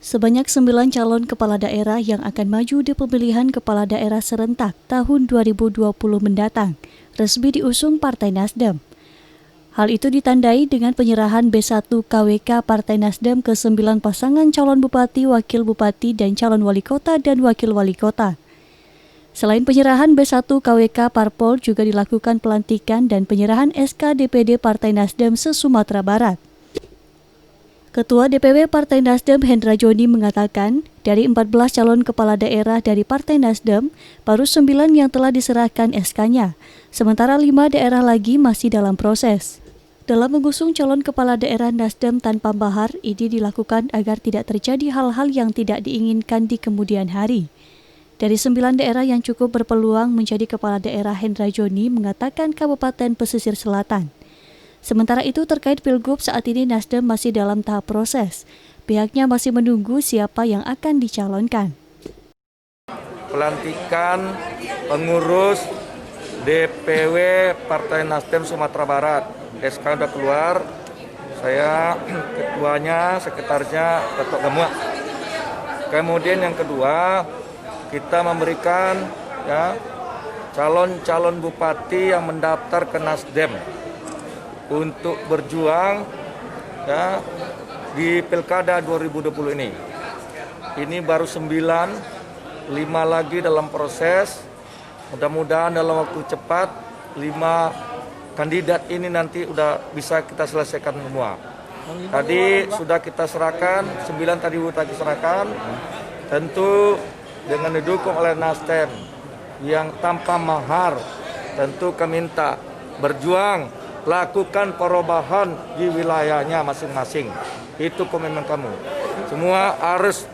Sebanyak 9 calon kepala daerah yang akan maju di pemilihan kepala daerah serentak tahun 2020 mendatang resmi diusung Partai Nasdem. Hal itu ditandai dengan penyerahan B1 KWK Partai Nasdem ke 9 pasangan calon bupati, wakil bupati, dan calon wali kota dan wakil wali kota. Selain penyerahan B1 KWK Parpol, juga dilakukan pelantikan dan penyerahan SK DPD Partai Nasdem se-Sumatera Barat. Ketua DPW Partai Nasdem Hendra Joni mengatakan, dari 14 calon kepala daerah dari Partai Nasdem, baru 9 yang telah diserahkan SK-nya, sementara 5 daerah lagi masih dalam proses. Dalam mengusung calon kepala daerah Nasdem tanpa mahar, ini dilakukan agar tidak terjadi hal-hal yang tidak diinginkan di kemudian hari. Dari 9 daerah yang cukup berpeluang menjadi kepala daerah, Hendra Joni mengatakan Kabupaten Pesisir Selatan. Sementara itu terkait Pilgub, saat ini Nasdem masih dalam tahap proses. Pihaknya masih menunggu siapa yang akan dicalonkan. Pelantikan pengurus DPW Partai Nasdem Sumatera Barat. SK sudah keluar, saya ketuanya, sekretarisnya Ketua Gemua. Kemudian yang kedua, kita memberikan calon-calon bupati yang mendaftar ke Nasdem untuk berjuang di Pilkada 2020 ini. Ini baru 9, 5 lagi dalam proses. Mudah-mudahan dalam waktu cepat 5 kandidat ini nanti udah bisa kita selesaikan semua. Tadi sudah kita serahkan, 9 tadi sudah kita serahkan. Tentu dengan didukung oleh Nasdem yang tanpa mahar, tentu kami minta berjuang, lakukan perubahan di wilayahnya masing-masing. Itu komitmen kamu. Semua harus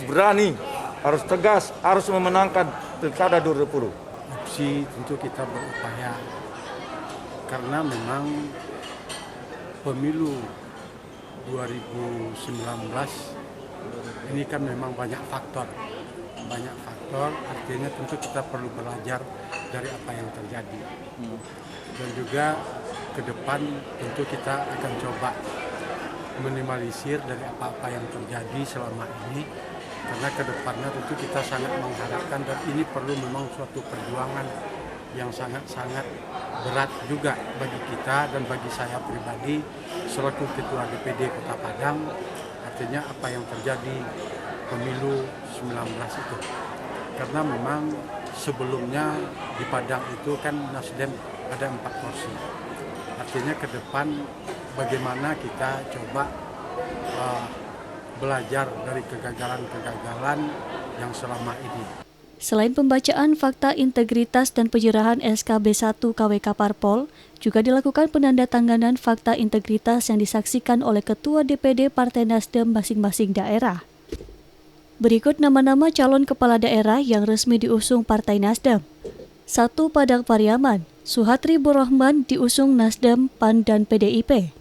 berani, harus tegas, harus memenangkan Pilkada 2020. Opsi tentu kita berupaya, karena memang pemilu 2019 ini kan memang banyak faktor, artinya tentu kita perlu belajar dari apa yang terjadi. Dan juga ke depan tentu kita akan coba minimalisir dari apa-apa yang terjadi selama ini, karena ke depannya tentu kita sangat mengharapkan, dan ini perlu memang suatu perjuangan yang sangat-sangat berat juga bagi kita dan bagi saya pribadi selaku Ketua DPD Kota Padang. Artinya apa yang terjadi pemilu 19 itu, karena memang sebelumnya di Padang itu kan Nasdem ada 4 kursi. Artinya ke depan bagaimana kita coba belajar dari kegagalan-kegagalan yang selama ini. Selain pembacaan fakta integritas dan penyerahan SKB 1 KWK Parpol, juga dilakukan penandatanganan fakta integritas yang disaksikan oleh Ketua DPD Partai Nasdem masing-masing daerah. Berikut nama-nama calon kepala daerah yang resmi diusung Partai Nasdem. 1. Padang Pariaman, Suhatri Burahman diusung Nasdem, PAN, dan PDIP.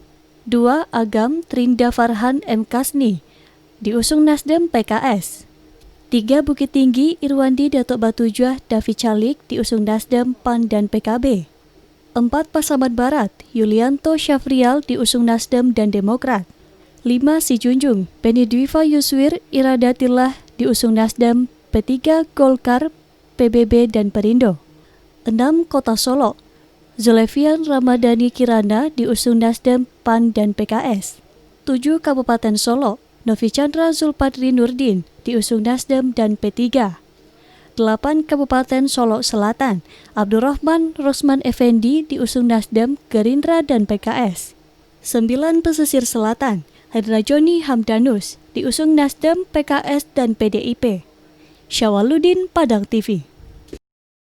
2. Agam Trinda Farhan M. Kasni diusung Nasdem, PKS. 3. Bukit Tinggi Irwandi Datuk Batujuah David Calik diusung Nasdem, PAN, dan PKB. 4. Pasaman Barat, Yulianto Syafrial diusung Nasdem dan Demokrat. 5. Sijunjung, Beni Dwifa Yuswir Iradatillah diusung Nasdem, P3, Golkar, PBB, dan Perindo. 6. Kota Solo, Zulefian Ramadhani Kirana diusung Nasdem, PAN, dan PKS. 7. Kabupaten Solo, Novi Chandra Zulpadri Nurdin diusung Nasdem dan P3. 8. Kabupaten Solo Selatan, Abdurrahman Rosman Effendi diusung Nasdem, Gerindra, dan PKS. 9. Pesisir Selatan, Hendra Joni Hamdanus diusung Nasdem, PKS, dan PDIP. Syawaludin, Padang TV.